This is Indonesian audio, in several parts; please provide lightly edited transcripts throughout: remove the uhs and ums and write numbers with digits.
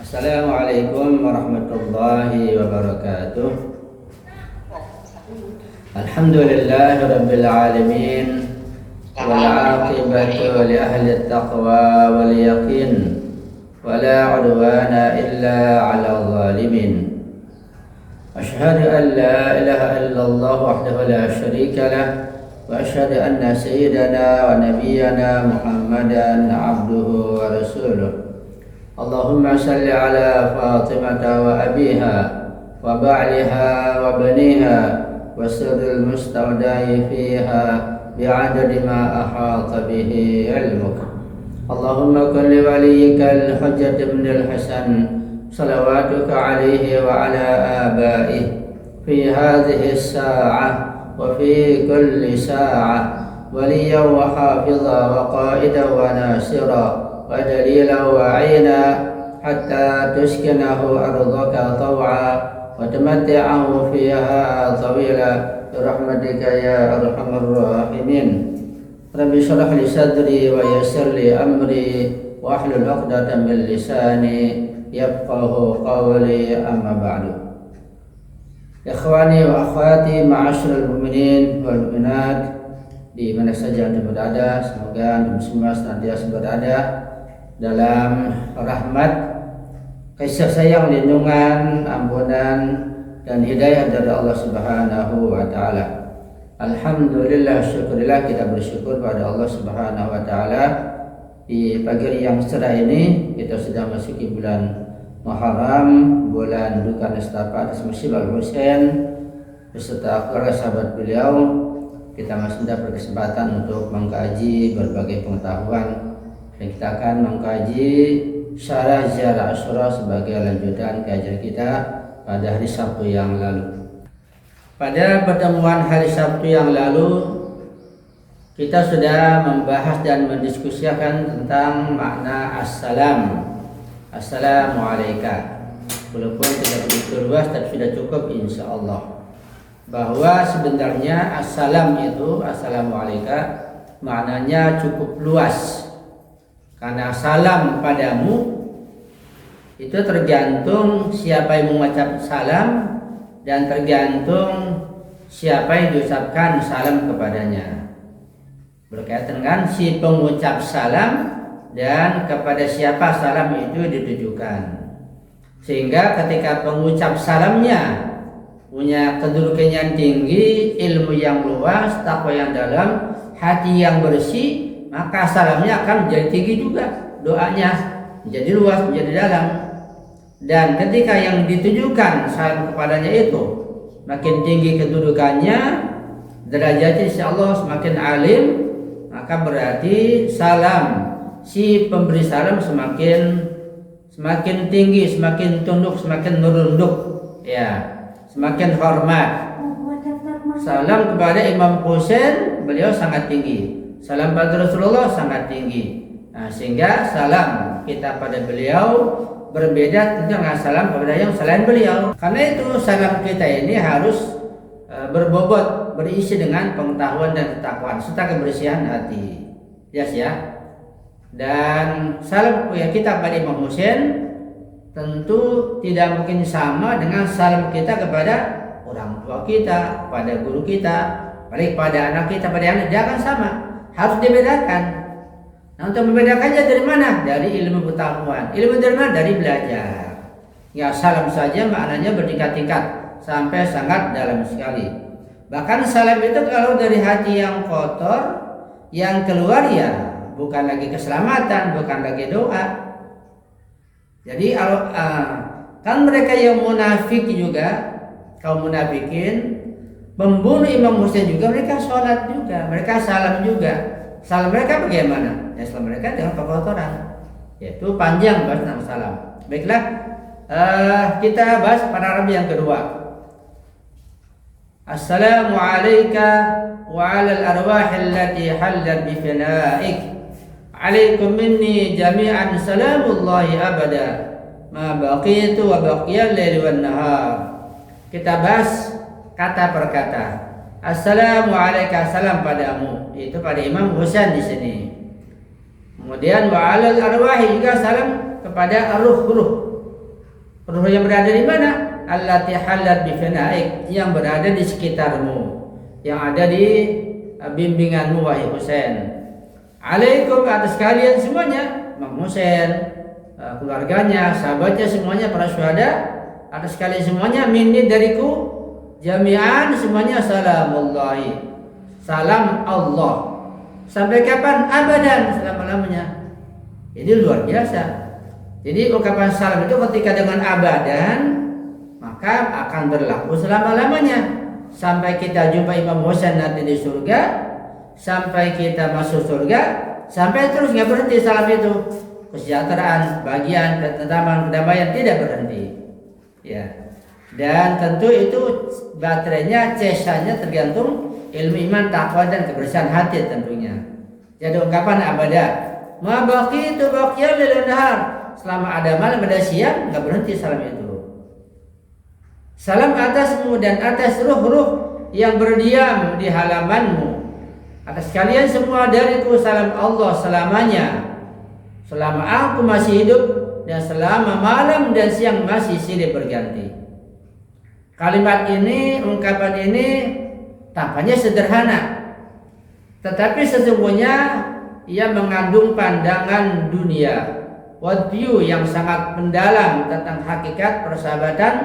Assalamualaikum warahmatullahi wabarakatuh. Alhamdulillahi rabbil alamin. Wal aqibatu li ahli taqwa wal yaqin. Wala udwana illa 'alal zalimin. Asyhadu an la ilaha illallah wahdahu la syarika lah. Wa asyhadu anna sayyidana wa nabiyyana Muhammadan 'abduhu wa rasuluh. Allahumma salli ala Fatimah wa abiha wa ba'liha wa baniha wa sirril mustawda'i fiha bi'adadi ma ahata bihi ilmuk. Allahumma kun li waliyyika al-hujjat ibn al-Hasan salawatuka alaihi wa ala abaihi fi hadhihi as-sa'ah wa fi kulli sa'ah waliyan wa hafidha wa qa'idan wa nasira ودليلا وعينا حتى تسكنه أرضك طوعا وتمتعه فيها طويلا برحمتك يا أرحم الراحمين. رب اشرح لي صدري ويسر لي أمري واحلل عقدة من لساني يفقه قولي أما بعد. Ikhwani wa akhwati ma'asyiral mu'minin wal mu'minat di mana saja Anda berada, semoga Anda semua senantiasa berada dalam rahmat, kasih sayang, lindungan, ampunan dan hidayah dari Allah Subhanahu wa taala. Alhamdulillah, syukurillah, kita bersyukur pada Allah Subhanahu wa taala di pagi yang cerah ini kita sudah masuki bulan Muharram, bulan duka nestapa atas musibah Al-Husain beserta keluarga sahabat beliau. Kita masih dapat kesempatan untuk mengkaji berbagai pengetahuan dan kita akan mengkaji syarah ziarah Asyura sebagai lanjutan kajian kita pada hari Sabtu yang lalu. Pada pertemuan hari Sabtu yang lalu kita sudah membahas dan mendiskusikan tentang makna assalam. Assalamualaikum. Walaupun tidak begitu luas tapi sudah cukup insyaallah. Bahwa sebenarnya assalam itu, assalamualaikum, maknanya cukup luas. Karena salam padamu itu tergantung siapa yang mengucap salam dan tergantung siapa yang diucapkan salam kepadanya. Berkaitan dengan si pengucap salam dan kepada siapa salam itu ditujukan. Sehingga ketika pengucap salamnya punya kedudukan yang tinggi, ilmu yang luas, takwa yang dalam, hati yang bersih, maka salamnya akan menjadi tinggi juga, doanya menjadi luas, menjadi dalam. Dan ketika yang ditujukan salam kepadanya itu makin tinggi kedudukannya, derajatnya insyaallah semakin alim, maka berarti salam si pemberi salam semakin tinggi, semakin tunduk, semakin merunduk, ya, semakin hormat. Salam kepada Imam Husain beliau sangat tinggi. Salam pada Rasulullah sangat tinggi. Nah, sehingga salam kita pada beliau berbeda dengan salam kepada yang selain beliau. Karena itu salam kita ini harus berbobot, berisi dengan pengetahuan dan ketakwaan serta kebersihan hati. Yes, ya. Dan salam kita pada Imam Husain tentu tidak mungkin sama dengan salam kita kepada orang tua kita, pada guru kita, pada anak kita, pada anak, jangan sama. Harus dibedakan. Nah, untuk membedakannya dari mana? Dari ilmu pengetahuan. Ilmu dari mana? Dari belajar. Ya, salam saja maknanya bertingkat-tingkat sampai sangat dalam sekali. Bahkan salam itu kalau dari hati yang kotor, yang keluar ya bukan lagi keselamatan, bukan lagi doa. Jadi kan mereka yang munafik juga, kaum munafikin, membunuh Imam Husain juga, mereka sholat juga, mereka salam juga. Salam mereka bagaimana? Ya, salam mereka dengan kekotoran, yaitu panjang bahas tentang salam. Baiklah, kita bahas pada Rabi yang kedua. Assalamualaikum wa alal arwah allati hallat bi fina'ik. Alaikum minni jami'an salamullahi abada ma baqitu wa baqiyal laili wan nahar. Kita bahas kata per kata. Assalamualaikum, salam padamu, itu pada Imam Husain di sini. Kemudian wa alal arwahi juga salam kepada ruh-ruh. Ruh yang berada di mana? Allati halat bi finaik, yang berada di sekitarmu, yang ada di bimbinganmu wahai Husain. Alaikum atas kalian semuanya, Imam Husain, keluarganya, sahabatnya semuanya, para syuhada, atas kalian semuanya, minni dariku, jami'an semuanya, salamullahi, salam Allah. Sampai kapan? Abadan, selama-lamanya. Jadi luar biasa. Jadi ungkapan salam itu ketika dengan abadan, maka akan berlaku selama-lamanya. Sampai kita jumpa Imam Husain nanti di surga, sampai kita masuk surga, sampai terus nggak berhenti salam itu. Kesejahteraan, kebahagiaan, ketentraman, kedamaian tidak berhenti. Ya. Dan tentu itu baterainya, cesanya tergantung ilmu iman, takwa dan kebersihan hati tentunya. Jadi ungkapan abadah, ma baqitu baqiyan lil nahar. Selama ada malam ada siang, nggak berhenti salam itu. Salam atasmu dan atas ruh-ruh yang berdiam di halamanmu. Atas kalian semua dariku salam Allah selamanya. Selama aku masih hidup dan selama malam dan siang masih silih berganti. Kalimat ini, ungkapan ini tampaknya sederhana, tetapi sesungguhnya ia mengandung pandangan dunia, worldview yang sangat mendalam tentang hakikat persahabatan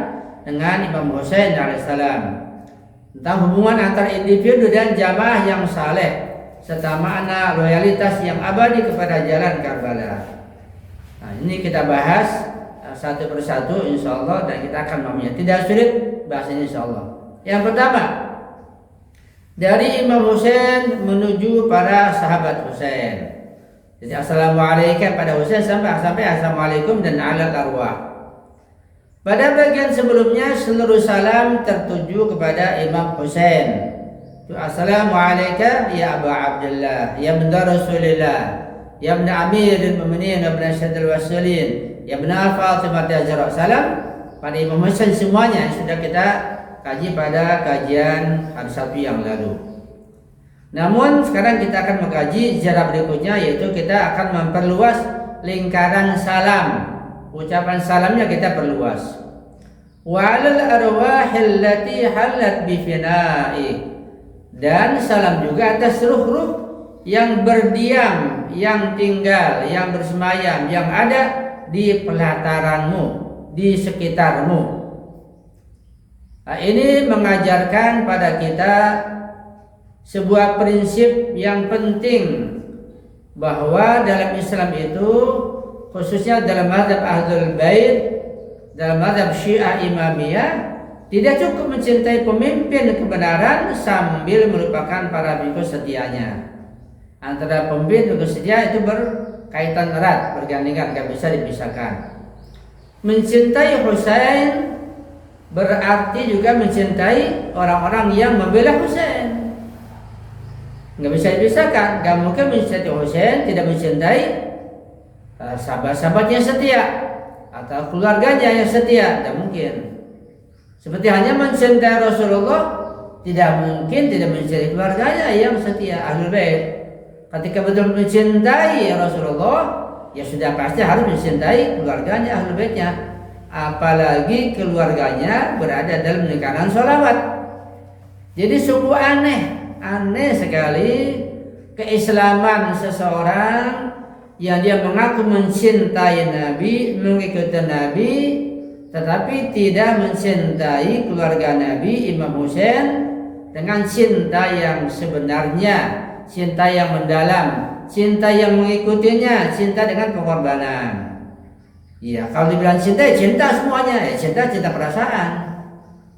dengan Imam Husain alaihissalam, tentang hubungan antar individu dan jamaah yang saleh, serta makna loyalitas yang abadi kepada jalan Karbala. Nah, ini kita bahas satu persatu insyaallah, dan kita akan memahaminya. Tidak sulit bahasanya insyaallah. Yang pertama, dari Imam Husain menuju para sahabat Husain. Jadi assalamualaikum pada Husain sampai assalamualaikum dan alal arwah. Pada bagian sebelumnya seluruh salam tertuju kepada Imam Husain. Assalamualaikum ya Abu Abdullah, ya bunda Rasulullah, ya bunda Amirul Mu'minin, ya bunda Syedul Wasilin, ya bunda Fatimah Zahra. Salam pada Imam Husain semuanya sudah kita kaji pada kajian hari Sabtu yang lalu. Namun sekarang kita akan mengkaji ziarah berikutnya, yaitu kita akan memperluas lingkaran salam. Ucapan salamnya kita perluas. Wa 'alal arwahil lati halat bi fina'i. Dan salam juga atas ruh-ruh yang berdiam, yang tinggal, yang bersemayam, yang ada di pelataranmu, di sekitarmu. Nah, ini mengajarkan pada kita sebuah prinsip yang penting, bahwa dalam Islam itu, khususnya dalam mazhab Ahlul Bait, dalam mazhab Syiah Imamiyah, tidak cukup mencintai pemimpin kebenaran sambil melupakan para pengikut setianya. Antara pemimpin dan setia itu berkaitan erat, bergandengan, tidak bisa dipisahkan. Mencintai Husain berarti juga mencintai orang-orang yang membela Husain. Nggak bisa dipisahkan. Nggak mungkin mencintai Husain tidak mencintai sahabat-sahabatnya setia atau keluarganya yang setia. Tidak mungkin. Seperti hanya mencintai Rasulullah, tidak mungkin tidak mencintai keluarganya yang setia, Ahlul Bait. Ketika betul mencintai Rasulullah, ya sudah pasti harus mencintai keluarganya, Ahlul Baitnya. Apalagi keluarganya berada dalam lingkaran sholawat. Jadi sungguh aneh sekali keislaman seseorang yang dia mengaku mencintai Nabi, mengikuti Nabi, tetapi tidak mencintai keluarga Nabi Imam Husain dengan cinta yang sebenarnya, cinta yang mendalam, cinta yang mengikutinya, cinta dengan pengorbanan. Ya, kalau dibilang cinta, ya cinta semuanya, ya cinta perasaan.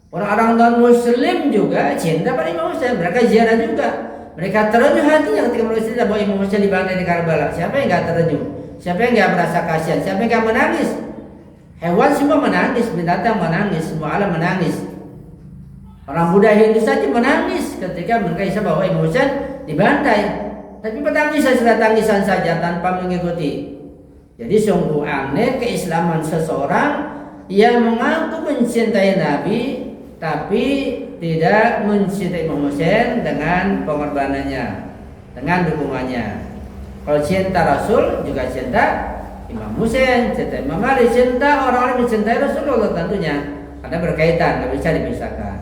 Orang-orang non-Muslim juga cinta pada Imam Husain, mereka ziarah juga. Mereka terenyuh hatinya ketika mereka cerita bahwa Imam Husain dibantai di Karbala. Siapa yang nggak terenyuh? Siapa yang nggak merasa kasihan? Siapa yang nggak menangis? Hewan semua menangis, binatang menangis, semua alam menangis. Orang Buddha Hindu saja menangis ketika mereka bisa bahwa Imam Husain dibantai. Tapi petangisan sudah tangisan saja tanpa mengikuti. Jadi sungguh aneh keislaman seseorang yang mengaku mencintai Nabi tapi tidak mencintai Imam Husain dengan pengorbanannya, dengan dukungannya. Kalau cinta Rasul juga cinta Imam Husain, cinta Imam Ali, cinta orang-orang yang mencintai Rasulullah tentunya, karena berkaitan, nggak bisa dipisahkan.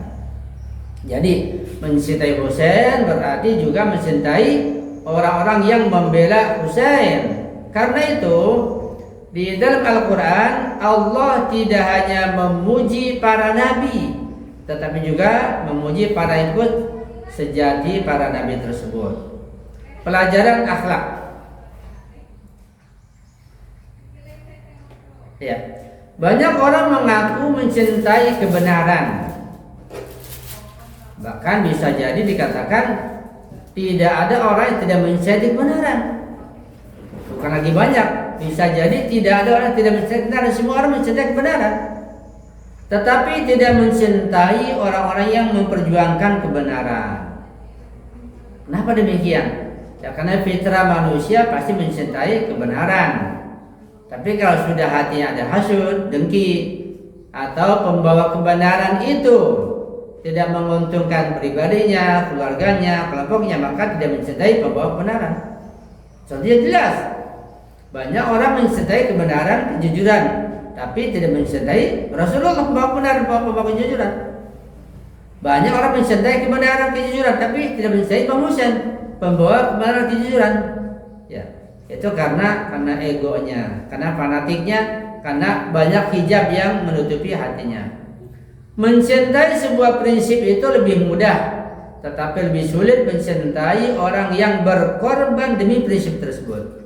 Jadi mencintai Husain berarti juga mencintai orang-orang yang membela Husain. Karena itu di dalam Al-Quran Allah tidak hanya memuji para nabi, tetapi juga memuji para ikut sejati para nabi tersebut. Pelajaran akhlak. Ya, banyak orang mengaku mencintai kebenaran. Bahkan bisa jadi dikatakan tidak ada orang yang tidak mencintai kebenaran. Bukan lagi banyak, bisa jadi tidak ada orang yang tidak mencintai kebenaran. Semua orang mencintai kebenaran, tetapi tidak mencintai orang-orang yang memperjuangkan kebenaran. Kenapa demikian? Ya karena fitrah manusia pasti mencintai kebenaran. Tapi kalau sudah hatinya ada hasud, dengki, atau pembawa kebenaran itu tidak menguntungkan pribadinya, keluarganya, kelompoknya, maka tidak mencintai pembawa kebenaran. Contohnya jelas, banyak orang mencintai kebenaran, kejujuran, tapi tidak mencintai Rasulullah pembawa kebenaran, pembawa kejujuran. Banyak orang mencintai kebenaran, kejujuran, tapi tidak mencintai Muhammad, pembawa kebenaran, kejujuran. Ya, itu karena egonya, karena fanatiknya, karena banyak hijab yang menutupi hatinya. Mencintai sebuah prinsip itu lebih mudah, tetapi lebih sulit mencintai orang yang berkorban demi prinsip tersebut.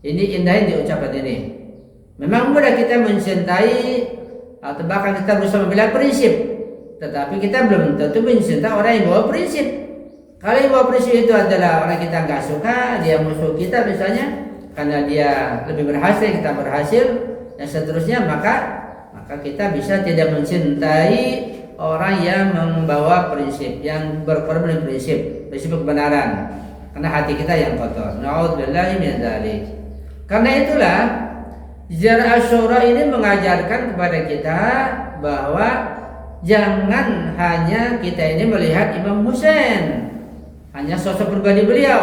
Ini indah di ucapan ini. Memang mudah kita mencintai atau bahkan kita berusaha membela prinsip, tetapi kita belum tentu mencintai orang yang bawa prinsip. Kalau yang bawa prinsip itu adalah orang kita nggak suka, dia musuh kita misalnya, karena dia lebih berhasil, kita berhasil, dan seterusnya, maka kita bisa tidak mencintai orang yang membawa prinsip, yang berkorban prinsip kebenaran, karena hati kita yang kotor. Na'udzubillahi min dzalik. Karena itulah Ziarah Asyura ini mengajarkan kepada kita bahwa jangan hanya kita ini melihat Imam Husain, hanya sosok pribadi beliau,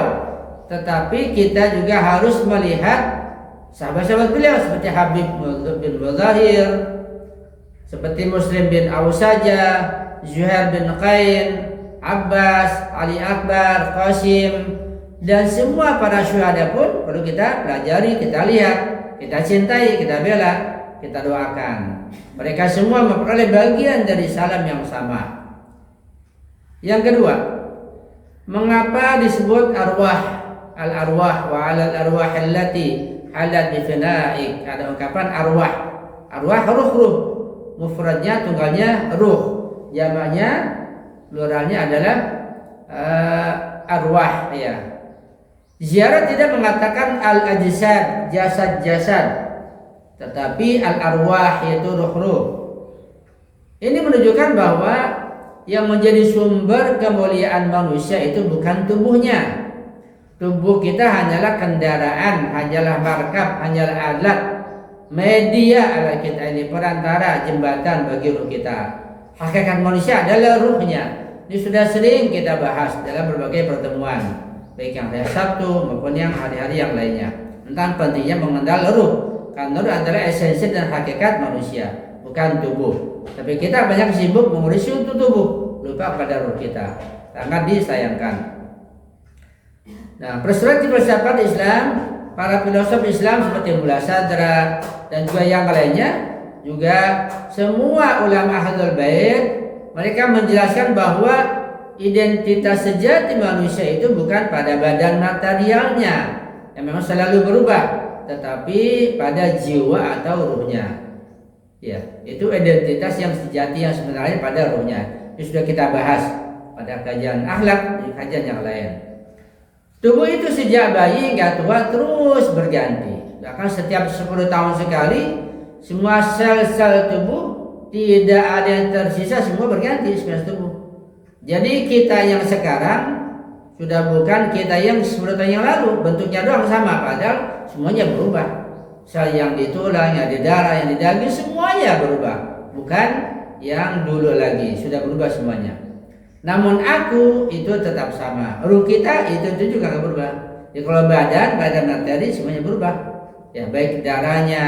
tetapi kita juga harus melihat sahabat-sahabat beliau seperti Habib bin Muzahir, seperti Muslim bin Ausaja, Zuhair bin Qain, Abbas, Ali Akbar, Qasim, dan semua para syuhada pun perlu kita pelajari, kita lihat, kita cintai, kita bela, kita doakan. Mereka semua memperoleh bagian dari salam yang sama. Yang kedua, mengapa disebut arwah? Al-arwah wa 'alal arwah allati halat bi finaik. Ada ungkapan arwah. Arwah ruh. Mufradnya tunggalnya ruh, jamaknya pluralnya adalah arwah ya. Ziarah tidak mengatakan al-ajsad, jasad-jasad, tetapi al-arwah yaitu ruh-ruh. Ini menunjukkan bahwa yang menjadi sumber kemuliaan manusia itu bukan tubuhnya. Tubuh kita hanyalah kendaraan, hanyalah markab, hanyalah alat, media alat kita ini, perantara, jembatan bagi ruh kita. Hakikat manusia adalah ruhnya. Ini sudah sering kita bahas dalam berbagai pertemuan, baik yang hari Sabtu maupun yang hari-hari yang lainnya, tentang pentingnya mengenal ruh. Karena ruh adalah esensi dan hakikat manusia, bukan tubuh. Tapi kita banyak sibuk mengurusi untuk tubuh, lupa pada ruh kita. Sangat disayangkan. Nah, perspektif filsafat Islam, para filosof Islam seperti Mullah Sadra dan juga yang lainnya, juga semua ulama Ahlul Bait, mereka menjelaskan bahwa identitas sejati manusia itu bukan pada badan materialnya yang memang selalu berubah, tetapi pada jiwa atau ruhnya. Ya, itu identitas yang sejati yang sebenarnya pada ruhnya. Itu sudah kita bahas pada kajian akhlak, di kajian yang lain. Tubuh itu sejak bayi hingga tua terus berganti. Bahkan setiap 10 tahun sekali, semua sel-sel tubuh tidak ada yang tersisa, semua berganti spesies tubuh. Jadi kita yang sekarang sudah bukan kita yang 10 tahun yang lalu. Bentuknya doang sama, padahal semuanya berubah. Sel yang di tulang, yang di darah, yang di daging, semuanya berubah. Bukan yang dulu lagi, sudah berubah semuanya. Namun aku itu tetap sama. Ruh kita itu juga gak berubah. Jadi kalau badan materi semuanya berubah. Ya, baik darahnya,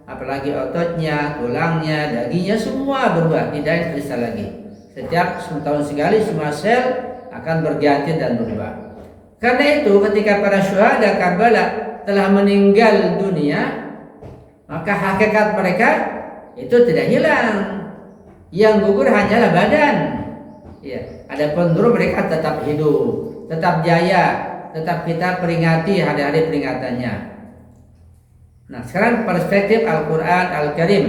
apalagi ototnya, tulangnya, dagingnya semua berubah, tidak ada kristal lagi. Setiap 10 tahun sekali semua sel akan berganti dan berubah. Karena itu ketika para syuhada Karbala telah meninggal dunia, maka hakikat mereka itu tidak hilang. Yang gugur hanyalah badan. Ya, adapun ruh mereka tetap hidup, tetap jaya, tetap kita peringati hari-hari peringatannya. Nah, sekarang perspektif Al-Quran Al-Karim.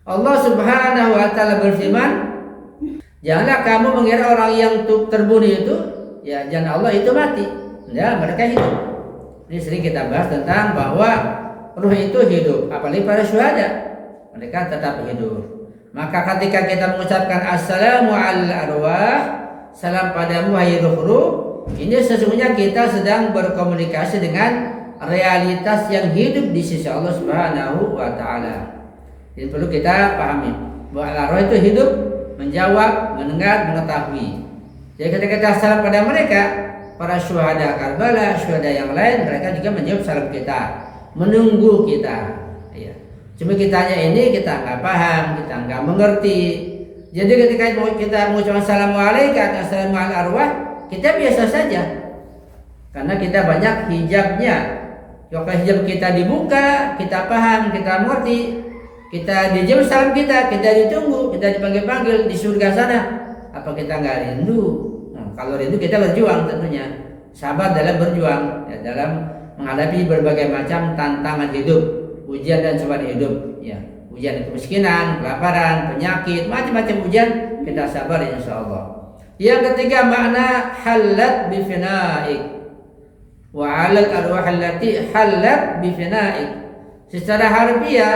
Allah Subhanahu wa Ta'ala berfirman, janganlah kamu mengira orang yang terbunuh itu, ya jangan Allah itu mati. Ya, mereka hidup. Ini sering kita bahas tentang bahwa ruh itu hidup, apalagi para syuhada, mereka tetap hidup. Maka ketika kita mengucapkan assalamu ala arwah, salam padamu hai ruh-ruh, ini sesungguhnya kita sedang berkomunikasi dengan realitas yang hidup di sisi Allah Subhanahu wa Ta'ala. Ini perlu kita pahami bahwa al-arwah itu hidup, menjawab, mendengar, mengetahui. Jadi ketika kita salam pada mereka, para syuhada Karbala, syuhada yang lain, mereka juga menjawab salam kita, menunggu kita. Ya. Cuma kitanya ini kita nggak paham, kita nggak mengerti. Jadi ketika kita mengucapkan assalamualaikum, assalamu ala arwah, kita biasa saja, karena kita banyak hijabnya. Kalau hijab kita dibuka, kita paham, kita mengerti, kita dijawab salam kita ditunggu, kita dipanggil-panggil di surga sana. Apa kita nggak rindu? Nah, kalau rindu kita berjuang tentunya, sabar dalam berjuang, ya, dalam menghadapi berbagai macam tantangan hidup, ujian dan cobaan hidup. Ya, ujian kemiskinan, kelaparan, penyakit, macam-macam ujian, kita sabar insya Allah. Yang ketiga makna halat bifinaik wa 'alal arwah allati halat bifinaik. Secara harfiah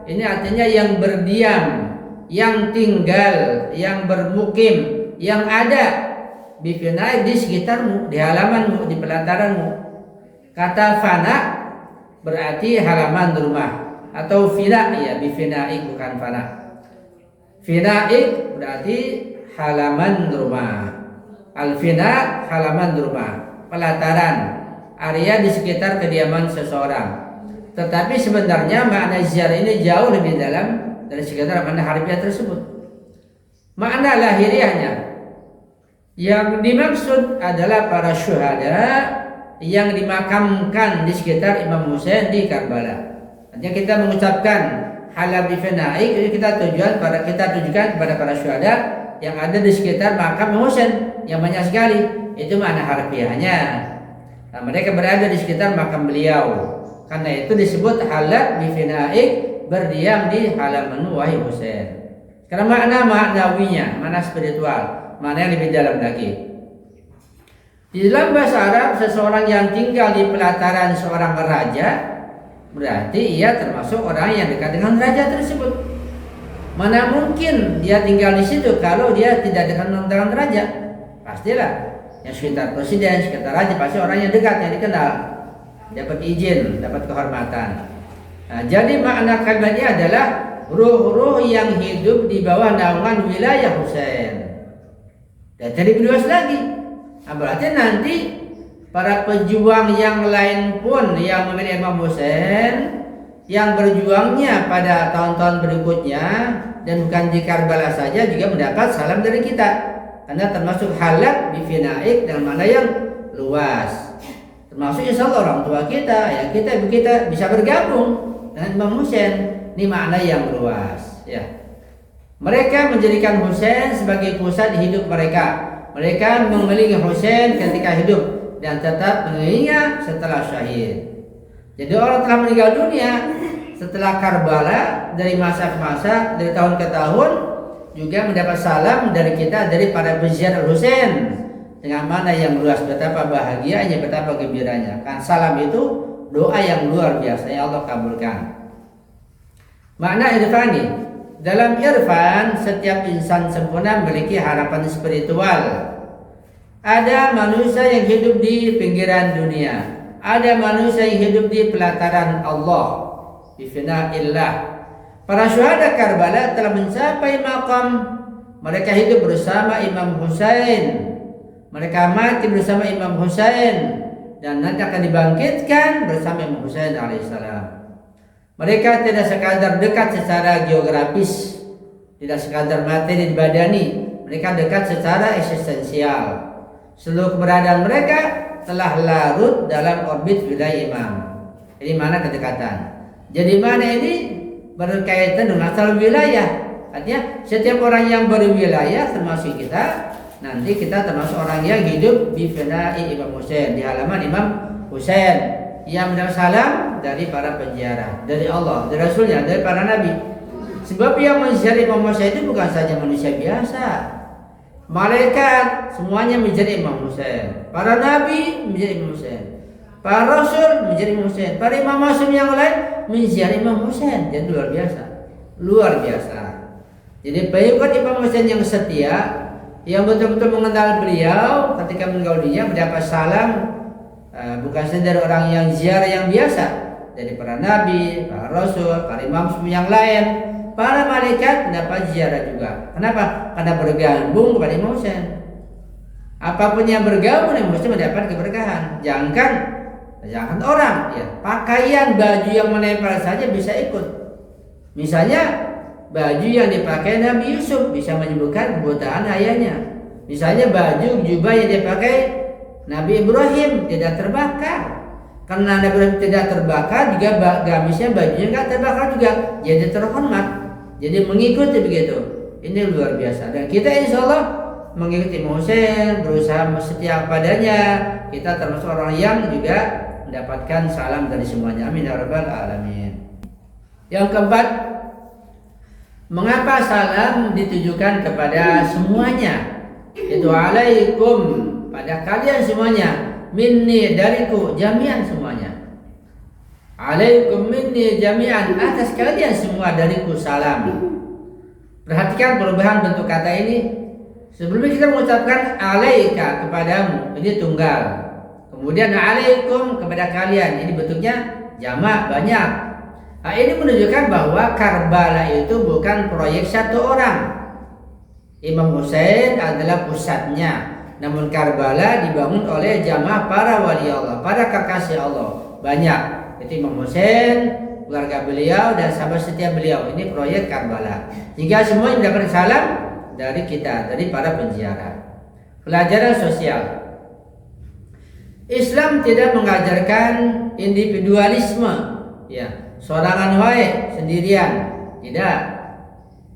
ini artinya yang berdiam, yang tinggal, yang bermukim, yang ada bifinaik di sekitarmu, di halamanmu, di pelataranmu. Kata fana berarti halaman rumah atau fina, ya bifinaik bukan fana. Finaik berarti halaman rumah. Al-fina halaman rumah, pelataran, area di sekitar kediaman seseorang. Tetapi sebenarnya makna ziarah ini jauh lebih dalam dari sekitar makna harfiah tersebut. Makna lahiriahnya yang dimaksud adalah para syuhada yang dimakamkan di sekitar Imam Husain di Karbala. Artinya kita mengucapkan halal bifinaik, kita tujukan kepada para syuhada yang ada di sekitar makam Husain yang banyak sekali. Itu makna harfiahnya. Nah, mereka berada di sekitar makam beliau. Karena itu disebut halat bifinaik, berdiam di halaman wahai Husain. Karena makna maknawinya, makna spiritual, makna yang lebih dalam lagi. Di dalam bahasa Arab, seseorang yang tinggal di pelataran seorang raja berarti ia termasuk orang yang dekat dengan raja tersebut. Mana mungkin dia tinggal di situ kalau dia tidak dekat dengan raja? Pastilah yang sekitar presiden, sekitar raja pasti orang yang dekat, yang dikenal, dapat izin, dapat kehormatan. Nah, jadi makna kalimat ini adalah ruh-ruh yang hidup di bawah naungan wilayah Husain. Dan lebih luas lagi. Nah, berarti nanti para pejuang yang lain pun yang memilih Imam Husain, yang berjuangnya pada tahun-tahun berikutnya dan bukan di Karbala saja juga mendapat salam dari kita, karena termasuk halat bifinaik dalam makna yang luas. Termasuk insya Allah orang tua kita, ya kita bisa bergabung dengan Imam Husain. Ini makna yang luas. Ya, mereka menjadikan Husain sebagai pusat hidup mereka. Mereka memiliki Husain ketika hidup dan tetap mengingat setelah syahid. Jadi orang telah meninggal dunia setelah Karbala, dari masa ke masa, dari tahun ke tahun, juga mendapat salam dari kita, dari para peziarah Husain, dengan mana yang luas, betapa bahagianya, betapa gembiranya. Kan salam itu doa yang luar biasa yang Allah kabulkan. Makna irfani, dalam irfan setiap insan sempurna memiliki harapan spiritual. Ada manusia yang hidup di pinggiran dunia, ada manusia yang hidup di pelataran Allah, bifina'illah. Para syuhada Karbala telah mencapai maqam mereka hidup bersama Imam Husain, mereka mati bersama Imam Husain, dan nanti akan dibangkitkan bersama Imam Husain alaihissalam. Mereka tidak sekadar dekat secara geografis, tidak sekadar materi badani, mereka dekat secara eksistensial. Seluruh keberadaan mereka telah larut dalam orbit wilayah imam. Ini mana kedekatan. Jadi mana ini berkaitan dengan asal wilayah. Artinya setiap orang yang berwilayah termasuk kita, nanti kita termasuk orang yang hidup di finai Imam Husain, di halaman Imam Husain yang mendapat salam dari para penziarah, dari Allah, dari Rasulnya, dari para nabi. Sebab yang menziarah Imam Husain itu bukan saja manusia biasa, malaikat semuanya menjadi Imam Husain, para nabi menjadi Imam Husain, para rasul menjadi Imam Husain, para imam masum yang lain menziarah Imam Husain. Jadi luar biasa, luar biasa. Jadi pengikut Imam Husain yang setia, yang betul-betul mengenal beliau, ketika meninggal dunia mendapat salam bukan saja dari orang yang ziarah yang biasa, dari para nabi, para rasul, para imam yang lain, para malaikat mendapat ziarah juga. Kenapa? Karena bergabung kepada Imam Husain. Apapun yang bergabung dengan Imam Husain mendapat keberkahan. Jangan orang, ya, pakaian baju yang menempel saja bisa ikut. Misalnya baju yang dipakai Nabi Yusuf bisa menyembuhkan kebutaan ayahnya. Misalnya baju jubah yang dipakai Nabi Ibrahim tidak terbakar. Karena Nabi Ibrahim tidak terbakar, juga gamisnya bajunya nggak terbakar juga, jadi terhormat. Jadi mengikuti begitu. Ini luar biasa. Dan kita insya Allah mengikuti Imam Husain, berusaha setia padanya. Kita termasuk orang yang juga mendapatkan salam dari semuanya. Amin ya rabbal alamin. Yang keempat, mengapa salam ditujukan kepada semuanya? Itu alaikum, pada kalian semuanya, minni dariku, jami'an semuanya. Alaikum minni jami'an, atas kalian semua dariku salam. Perhatikan perubahan bentuk kata ini. Sebelumnya kita mengucapkan alaika kepadamu, ini tunggal. Kemudian alaikum kepada kalian, ini bentuknya jamak, banyak. Nah, ini menunjukkan bahwa Karbala itu bukan proyek satu orang. Imam Husain adalah pusatnya, namun Karbala dibangun oleh jamaah para wali Allah, para kekasih Allah. Banyak. Itu Imam Husain, keluarga beliau dan sahabat setia beliau. Ini proyek Karbala. Sehingga semua mendapatkan salam dari kita, dari para penziarah. Pelajaran sosial. Islam tidak mengajarkan individualisme, ya, sorangan wae, sendirian. Tidak.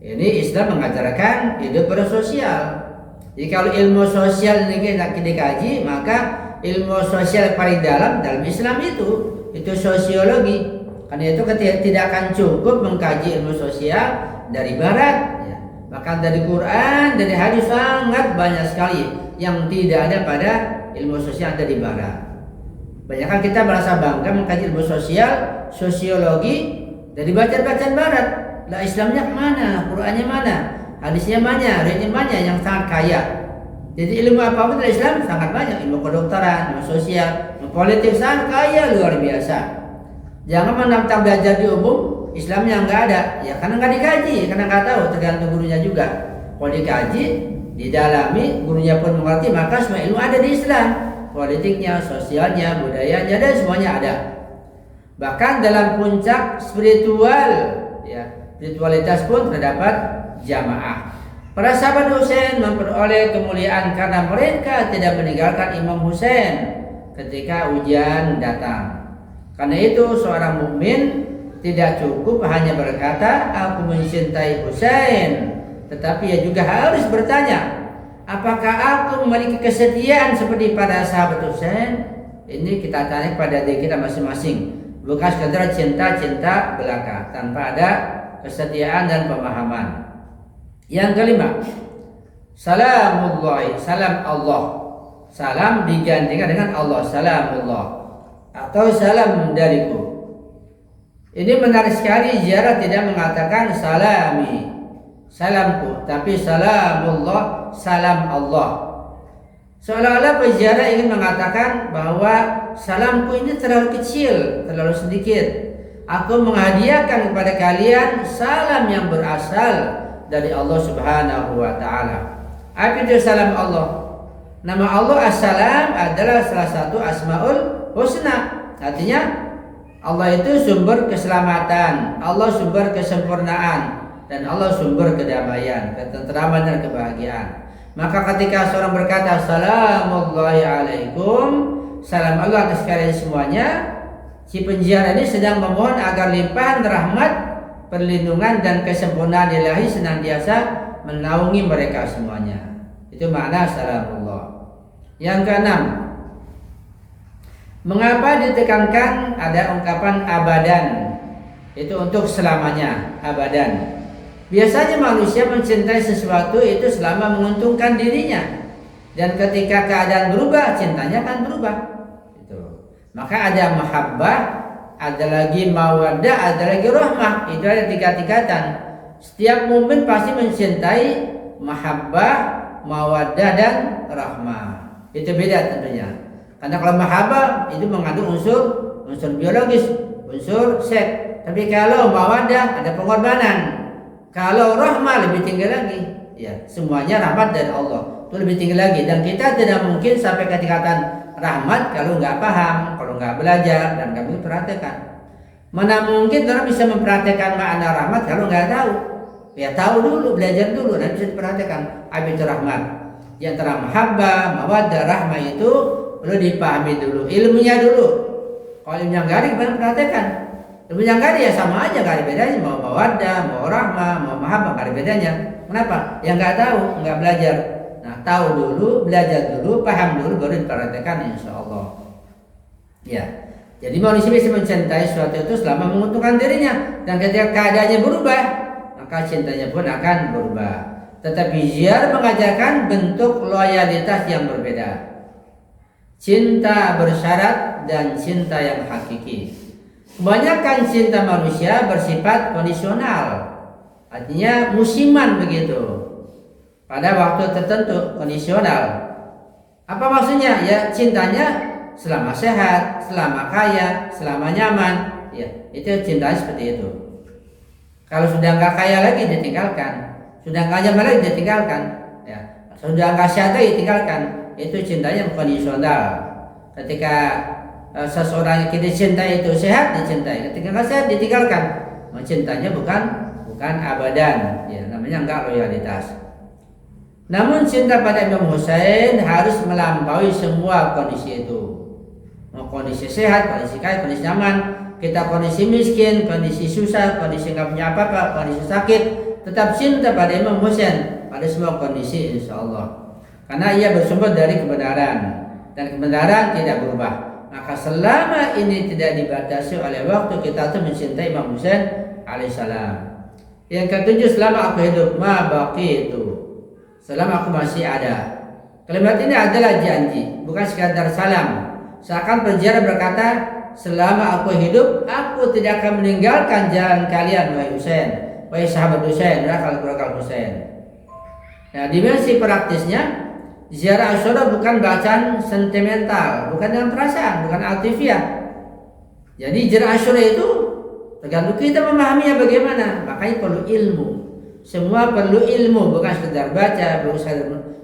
Ini Islam mengajarkan hidup bersosial. Jadi kalau ilmu sosial ini kita dikaji, maka ilmu sosial paling dalam Islam itu sosiologi. Karena itu tidak akan cukup mengkaji ilmu sosial dari barat, ya. Bahkan dari Quran, dari hadis sangat banyak sekali yang tidak ada pada ilmu sosial dari barat. Banyak kan kita merasa bangga mengkaji ilmu sosial, sosiologi dari bacaan-bacaan barat. Lah Islamnya mana? Qurannya mana? Hadisnya mana? Riwayatnya mana yang sangat kaya. Jadi ilmu apapun dari Islam sangat banyak. Ilmu kedokteran, ilmu sosial, ilmu politik sangat kaya luar biasa. Jangan menantang belajar di umum, Islamnya nggak ada. Ya karena nggak dikaji, karena nggak tahu. Tergantung gurunya juga. Kalau dikaji, didalami, gurunya pun mengerti, maka semua ilmu ada di Islam. Politiknya, sosialnya, budayanya, dan semuanya ada. Bahkan dalam puncak spiritual, ya, spiritualitas pun terdapat jamaah. Para sahabat Husain memperoleh kemuliaan karena mereka tidak meninggalkan Imam Husain ketika ujian datang. Karena itu seorang mukmin tidak cukup hanya berkata aku mencintai Husain, tetapi ia juga harus bertanya, apakah aku memiliki kesetiaan seperti pada sahabat Husain? Ini kita tanya pada diri kita masing-masing. Bukan sekadar cinta-cinta belaka tanpa ada kesetiaan dan pemahaman. Yang kelima, salamullah, salam Allah. Salam digantikan dengan Allah, salamullah atau salam dariku. Ini menarik sekali, ziarah tidak mengatakan salami, salamku, tapi salamullah, salam Allah. Seolah-olah peziarah ingin mengatakan bahwa salamku ini terlalu kecil, terlalu sedikit. Aku menghadiahkan kepada kalian salam yang berasal dari Allah Subhanahu wa taala. Apa itu salam Allah? Nama Allah As-Salam adalah salah satu Asmaul Husna. Artinya Allah itu sumber keselamatan, Allah sumber kesempurnaan, dan Allah sumber kedamaian, ketenteraman dan kebahagiaan. Maka ketika seorang berkata Assalamualaikum alaikum, salam Allah atas kalian semuanya, si penziarah ini sedang memohon agar limpahan rahmat, perlindungan dan kesempurnaan ilahi senantiasa menaungi mereka semuanya. Itu makna salamullah. Yang keenam, mengapa ditekankan ada ungkapan abadan? Itu untuk selamanya, abadan. Biasanya manusia mencintai sesuatu itu selama menguntungkan dirinya, dan ketika keadaan berubah, cintanya akan berubah. Itu. Maka ada mahabbah, ada lagi mawaddah, ada lagi rahmah. Itu ada 3 tingkatan. Setiap mukmin pasti mencintai mahabbah, mawaddah dan rahmah. Itu beda tentunya. Karena kalau mahabbah itu mengandung unsur biologis, unsur seks. Tapi kalau mawaddah ada pengorbanan. Kalau rahmah lebih tinggi lagi. Ya, semuanya rahmat dari Allah. Itu lebih tinggi lagi, dan kita tidak mungkin sampai ke tingkatan rahmat kalau nggak paham, kalau nggak belajar dan nggak memperhatikan. Mana mungkin orang bisa memperhatikan makna rahmat kalau nggak tahu? Ya tahu dulu, belajar dulu, dan bisa diperhatikan apa itu rahmat. Di antara mahabbah, mawaddah, rahmah itu perlu dipahami dulu, ilmunya dulu. Kalau ilmunya nggak ada, gimana perhatikan? Ilmunya nggak ada ya sama aja, nggak ada bedanya. Mau mawaddah, mau rahmah, mau mahabbah, nggak ada bedanya. Kenapa? Yang nggak tahu, nggak belajar. Nah, tahu dulu, belajar dulu, paham dulu, baru diperhatikan, insya Allah. Ya, jadi manusia bisa mencintai sesuatu itu selama menguntungkan dirinya, dan ketika keadaannya berubah, maka cintanya pun akan berubah. Tetapi ziarah mengajarkan bentuk loyalitas yang berbeda. Cinta bersyarat dan cinta yang hakiki. Kebanyakan cinta manusia bersifat kondisional, artinya musiman begitu. Pada waktu tertentu, kondisional. Apa maksudnya? Ya cintanya selama sehat, selama kaya, selama nyaman. Ya, itu cintanya seperti itu. Kalau sudah nggak kaya lagi ditinggalkan, sudah nggak nyaman lagi ditinggalkan, ya, sudah nggak sehat lagi ditinggalkan. Itu cintanya kondisional. Ketika seseorang yang kita cintai itu sehat, dicintai. Ketika nggak sehat, ditinggalkan. Cintanya bukan abadan, ya, namanya nggak loyalitas. Namun cinta pada Imam Husain harus melampaui semua kondisi itu. Mau kondisi sehat, kondisi kaya, kondisi nyaman, kita kondisi miskin, kondisi susah, kondisi nggak punya apa-apa, kondisi sakit, tetap cinta pada Imam Husain pada semua kondisi, insya Allah. Karena ia bersumber dari kebenaran, dan kebenaran tidak berubah. Maka selama ini tidak dibatasi oleh waktu, kita tuh mencintai Imam Husain alaihissalam. Yang ketujuh, selama aku hidup, ma baqi itu, selama aku masih ada. Kalimat ini adalah janji, bukan sekadar salam. Seakan penjara berkata, selama aku hidup, aku tidak akan meninggalkan jalan kalian, wahai Husain, wahai sahabat Husain, keluarga Husain. Nah, dimensi praktisnya, ziarah Asyura bukan bacaan sentimental, bukan dengan perasaan, bukan alfiah. Jadi ziarah Asyura itu tergantung kita memahaminya bagaimana. Makanya perlu ilmu. Semua perlu ilmu, bukan sekedar baca,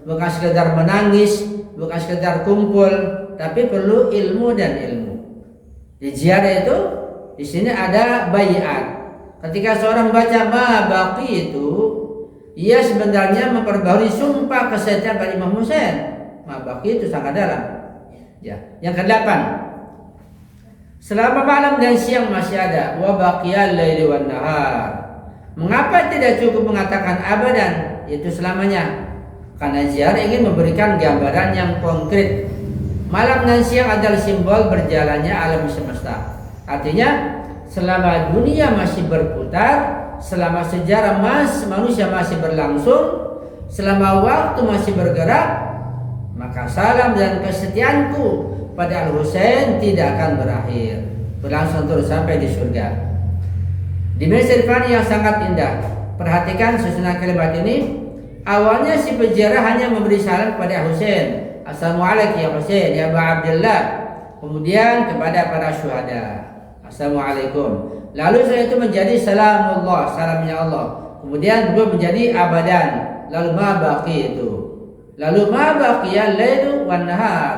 bukan sekedar menangis, bukan sekedar kumpul, tapi perlu ilmu dan ilmu. Di ziarah itu di sini ada baiat. Ketika seorang membaca ma baqi itu, ia sebenarnya memperbarui sumpah kesetiaan pada Imam Husain. Ma baqi itu sangat dalam. Ya, yang ke-8. Selama malam dan siang masih ada, wa baqiyal laili wan nahar. Mengapa tidak cukup mengatakan abadan, yaitu selamanya? Karena ziarah ingin memberikan gambaran yang konkret. Malam dan siang adalah simbol berjalannya alam semesta. Artinya selama dunia masih berputar, selama sejarah manusia masih berlangsung, selama waktu masih bergerak, maka salam dan kesetiaanku pada Al-Husain tidak akan berakhir, berlangsung terus sampai di surga. Dimensi irfani yang sangat indah. Perhatikan susunan kalimat ini. Awalnya si penjara hanya memberi salam kepada Husain, Assalamualaikum ya Husain ya Aba Abdullah. Kemudian kepada para syuhada, Assalamualaikum. Lalu setelah itu menjadi salamullah, salamnya Allah. Kemudian berubah menjadi abadan, lalu ma baqi itu. Lalu ma baqiyal lailu wan nahar.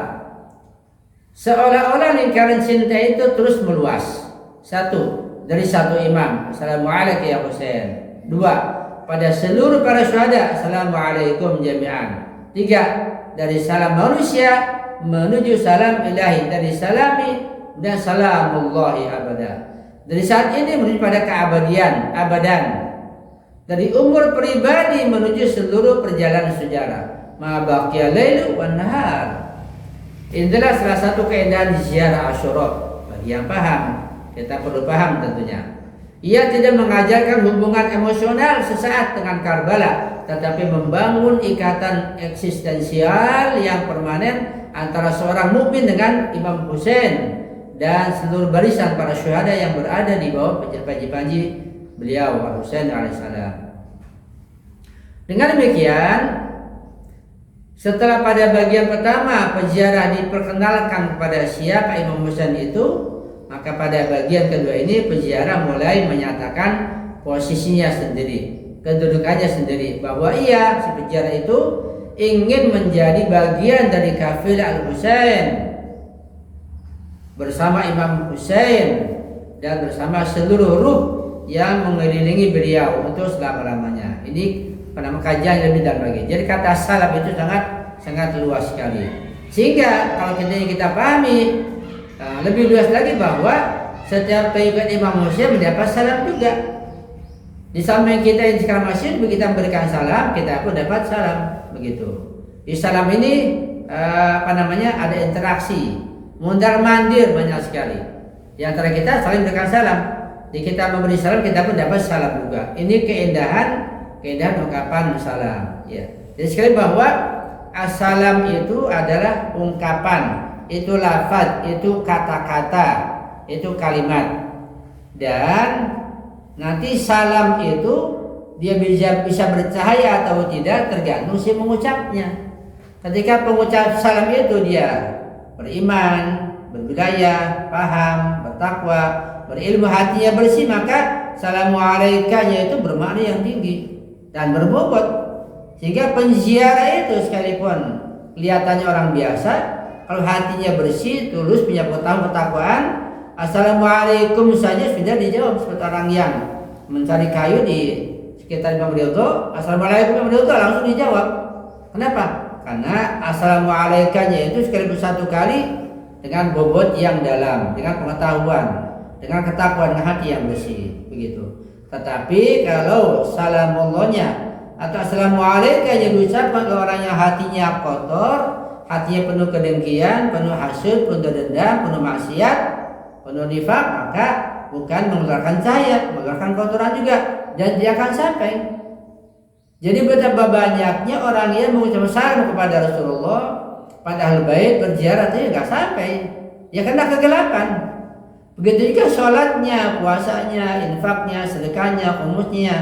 Seolah-olah lingkaran cinta itu terus meluas. Satu, dari satu imam, Assalamualaikum ya Husain. Dua, pada seluruh para syuhada, Assalamualaikum jami'an. Tiga, dari salam manusia menuju salam ilahi, dari salami dan salamullahi abada. Dari saat ini menuju pada keabadian, abadan. Dari umur pribadi menuju seluruh perjalanan sejarah. Ma baqiya lailu wan nahar. Inilah salah satu keindahan ziarah Asyura. Bagi yang paham, kita perlu paham tentunya. Ia tidak mengajarkan hubungan emosional sesaat dengan Karbala, tetapi membangun ikatan eksistensial yang permanen antara seorang mukmin dengan Imam Husain dan seluruh barisan para syuhada yang berada di bawah panji-panji beliau Al-Husain alaihissalam. Dengan demikian, setelah pada bagian pertama peziarah diperkenalkan kepada siapa Imam Husain itu, maka pada bagian kedua ini peziarah mulai menyatakan posisinya sendiri, kedudukannya sendiri, bahwa ia si peziarah itu ingin menjadi bagian dari kafilah Al-Husain bersama Imam Husain dan bersama seluruh ruh yang mengelilingi beliau untuk selama-lamanya. Ini penama kajian lebih dalam lagi. Jadi kata salam itu sangat luas sekali. Sehingga kalau kita pahami lebih luas lagi bahwa setiap pengikut Imam Husain mendapat salam juga. Di samping kita yang sekarang masih kita memberikan salam, kita pun dapat salam begitu. Di salam ini ada interaksi, mundar mandir banyak sekali. Di antara kita saling memberikan salam. Di kita memberi salam, kita pun dapat salam juga. Ini keindahan ungkapan salam. Ya. Jadi sekali bahwa assalam itu adalah ungkapan, itu lafaz, itu kata-kata, itu kalimat. Dan nanti salam itu dia bisa bercahaya atau tidak tergantung si mengucapnya. Ketika pengucap salam itu dia beriman, berbudaya, paham, bertakwa, berilmu, hatinya bersih, maka Assalamualaikumnya itu bermakna yang tinggi dan berbobot, sehingga penziarah itu sekalipun kelihatannya orang biasa, kalau hatinya bersih, tulus, punya ketakwaan, Assalamualaikum saja sudah dijawab. Seperti orang yang mencari kayu di sekitar Imam Ridho, Assalamualaikum Imam Ridho, langsung dijawab. Kenapa? Karena Assalamualaikumnya itu sekalipun satu kali dengan bobot yang dalam, dengan pengetahuan, dengan ketakwaan, dengan hati yang bersih, begitu. Tetapi kalau salamullahnya atau assalamualaikumnya diucapkan oleh orang yang hatinya kotor, hatinya penuh kedengkian, penuh hasud, penuh dendam, penuh maksiat, penuh nifaq, maka bukan mengeluarkan cahaya, mengeluarkan kotoran juga, dan dia akan sampai. Jadi betapa banyaknya orang yang mengucapkan salam kepada Rasulullah, pada Ahlul Bait, berziarah itu nggak sampai, ya karena kegelapan. Begitu juga sholatnya, puasanya, infaknya, sedekahnya, kumusnya,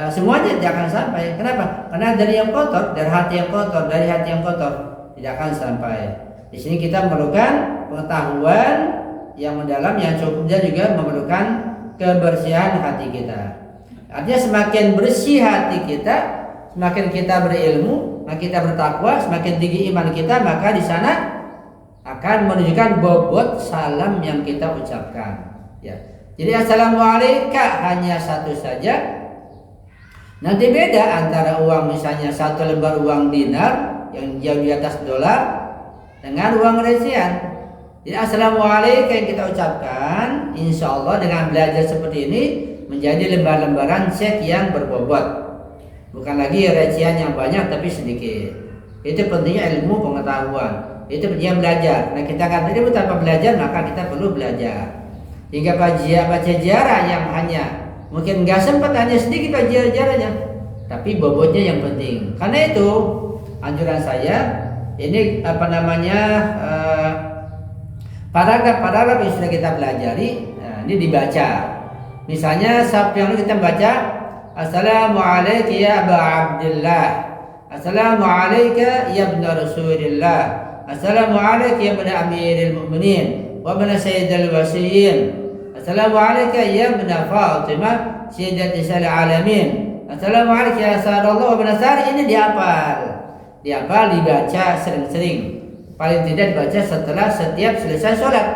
semuanya tidak akan sampai. Kenapa? Karena dari yang kotor, dari hati yang kotor, tidak akan sampai. Di sini kita memerlukan pengetahuan yang mendalam, yang cukup, dan juga memerlukan kebersihan hati kita. Artinya semakin bersih hati kita, semakin kita berilmu, semakin kita bertakwa, semakin tinggi iman kita, maka di sana akan menunjukkan bobot salam yang kita ucapkan. Ya. Jadi assalamualaikum hanya satu saja. Nanti beda antara uang, misalnya satu lembar uang dinar yang jauh di atas dolar dengan uang recehan. Jadi assalamualaikum yang kita ucapkan, insya Allah dengan belajar seperti ini menjadi lembar-lembaran cek yang berbobot. Bukan lagi recehan yang banyak tapi sedikit. Itu pentingnya ilmu pengetahuan. Itu pentingnya belajar. Nah, kita akan ilmu tanpa belajar, maka kita perlu belajar. Hingga baca ziarah yang hanya mungkin nggak sempat, hanya sedikit baca ziarahnya, tapi bobotnya yang penting. Karena itu anjuran saya ini paragraf yang sudah kita pelajari, ini dibaca. Misalnya sabtu yang kita baca, Assalamualaikum ya Aba Abdillah, Assalamualaikum ya Ibn Rasulillah, Assalamualaikum ya Ibn Amiril Mu'minin wa Ibn Sayyidil Wasiyin, Assalamualaikum ya Ibn Fatimah Sayyidat Nisa'il Alamin, Assalamualaikum ya Sadallah wa Ibn Sari. Ini dihafal. dibaca sering-sering. Paling tidak dibaca setelah setiap selesai sholat.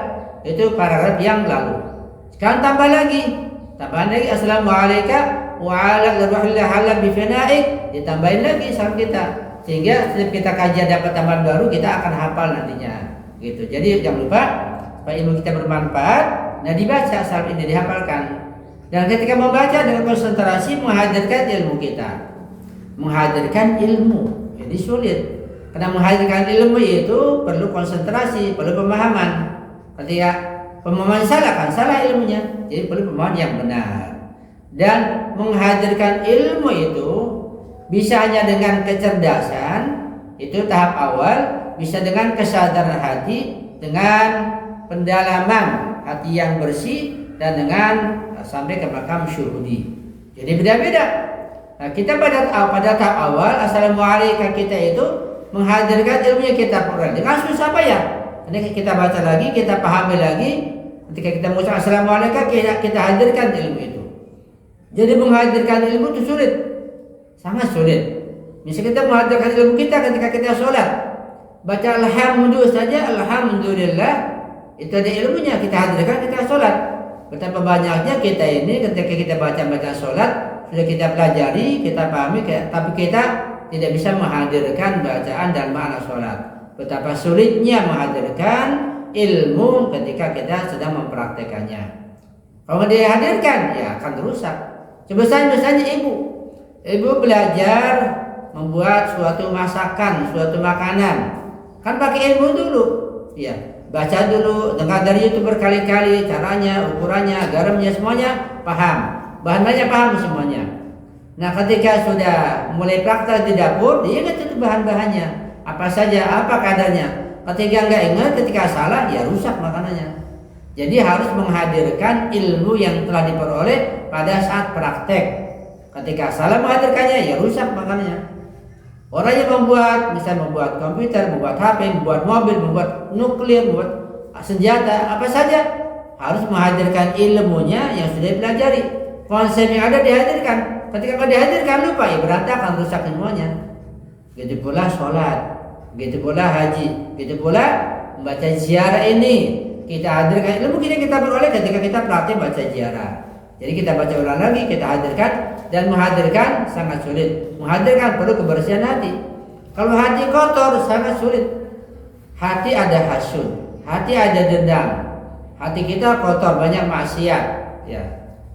Itu paragraf yang lalu. Sekarang tambah lagi. Tambahan lagi assalamualaikum wa ala rahmatullahi bi finaik, ditambahin lagi salam kita. Sehingga setiap kita kajian dapat tambahan baru, kita akan hafal nantinya. Gitu. Jadi jangan lupa supaya ilmu kita bermanfaat, nah dibaca salam ini dihafalkan. Dan ketika membaca dengan konsentrasi menghadirkan ilmu kita. Menghadirkan ilmu. Jadi sulit. Karena menghadirkan ilmu itu perlu konsentrasi, perlu pemahaman. Ketika pemahaman salah kan salah ilmunya. Jadi perlu pemahaman yang benar. Dan menghadirkan ilmu itu bisa hanya dengan kecerdasan, itu tahap awal, bisa dengan kesadaran hati, dengan pendalaman hati yang bersih, dan dengan sampai ke makam syuhudi. Jadi beda-beda. Nah, kita pada tahap awal assalamualaikum kita itu menghadirkan ilmu yang kita peroleh dengan susah payah. Nanti kita baca lagi, kita pahami lagi. Ketika kita mengucapkan assalamualaikum, kita hadirkan ilmu itu. Jadi menghadirkan ilmu itu sulit, sangat sulit. Misalnya kita menghadirkan ilmu kita ketika kita sholat, baca alhamdulillah saja, alhamdulillah, itu ada ilmunya, kita hadirkan ketika sholat. Betapa banyaknya kita ini ketika kita baca sholat, sudah kita pelajari, kita pahami, tapi kita tidak bisa menghadirkan bacaan dan makna sholat. Betapa sulitnya menghadirkan ilmu ketika kita sedang mempraktekannya. Kalau tidak dihadirkan, ya akan rusak. Coba misalnya ibu belajar membuat suatu masakan, suatu makanan, kan pakai ilmu dulu, ya baca dulu, dengar dari YouTube berkali-kali caranya, ukurannya, garamnya semuanya paham, bahan-bahannya paham semuanya. Nah ketika sudah mulai praktek di dapur, dia ingat itu bahan-bahannya, apa saja, apa kadarnya. Ketika nggak ingat, ketika salah, ya rusak makanannya. Jadi harus menghadirkan ilmu yang telah diperoleh pada saat praktek. Ketika salah menghadirkannya, ya rusak makanannya. Orang yang membuat komputer, membuat HP, membuat mobil, membuat nuklir, membuat senjata, apa saja, harus menghadirkan ilmunya yang sudah dipelajari. Konsep yang ada dihadirkan. Ketika nggak dihadirkan, lupa, ya berantakan, rusak semuanya. Begitu pula sholat, begitu pula haji, begitu pula membaca ziarah ini. Kita hadirkan ilmu kita beroleh ketika kita praktik baca ziarah. Jadi kita baca ulang lagi, kita hadirkan, dan menghadirkan sangat sulit. Menghadirkan perlu kebersihan hati. Kalau hati kotor sangat sulit. Hati ada hasud, hati ada dendam. Hati kita kotor, banyak maksiat, ya.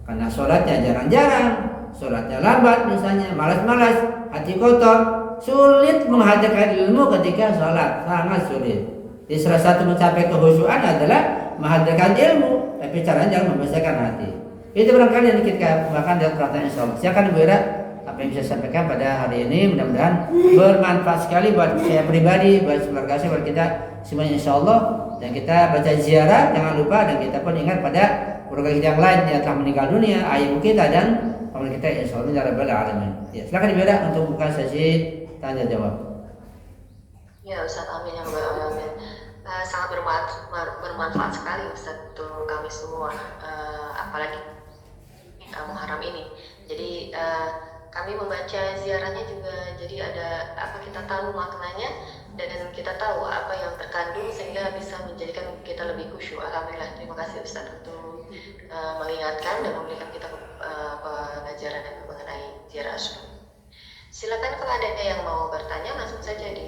Karena sholatnya jarang-jarang, sholatnya lambat misalnya, malas-malas, hati kotor, sulit menghadirkan ilmu ketika sholat, sangat sulit. Jadi salah satu mencapai kehusyuan adalah menghadirkan ilmu, tapi caranya jangan membersihkan hati. Itu barangkali yang kita bahkan dalam perhatian insyaallah. Silakan Bu Ira, apa yang bisa sampaikan pada hari ini, mudah-mudahan bermanfaat sekali buat saya pribadi, buat keluarga saya, buat kita semuanya insyaallah. Dan kita baca ziarah, jangan lupa, dan kita pun ingat pada keluarga kita yang lain yang telah meninggal dunia, ayah ibu kita dan paman kita insyaallah ya rabbal alamin. Ya, silakan Bu Ira untuk buka sesi tanya jawab. Ya Ustaz, amin ya rabbal alamin. Sangat bermanfaat sekali Ustaz untuk kami semua, apalagi Muharram ini. Jadi kami membaca ziarahnya juga, jadi ada apa, kita tahu maknanya dan kita tahu apa yang terkandung sehingga bisa menjadikan kita lebih khusyuk. Alhamdulillah, terima kasih Ustaz untuk mengingatkan dan memberikan kita pelajaran mengenai ziarah. Silakan kalau ada yang mau bertanya langsung saja di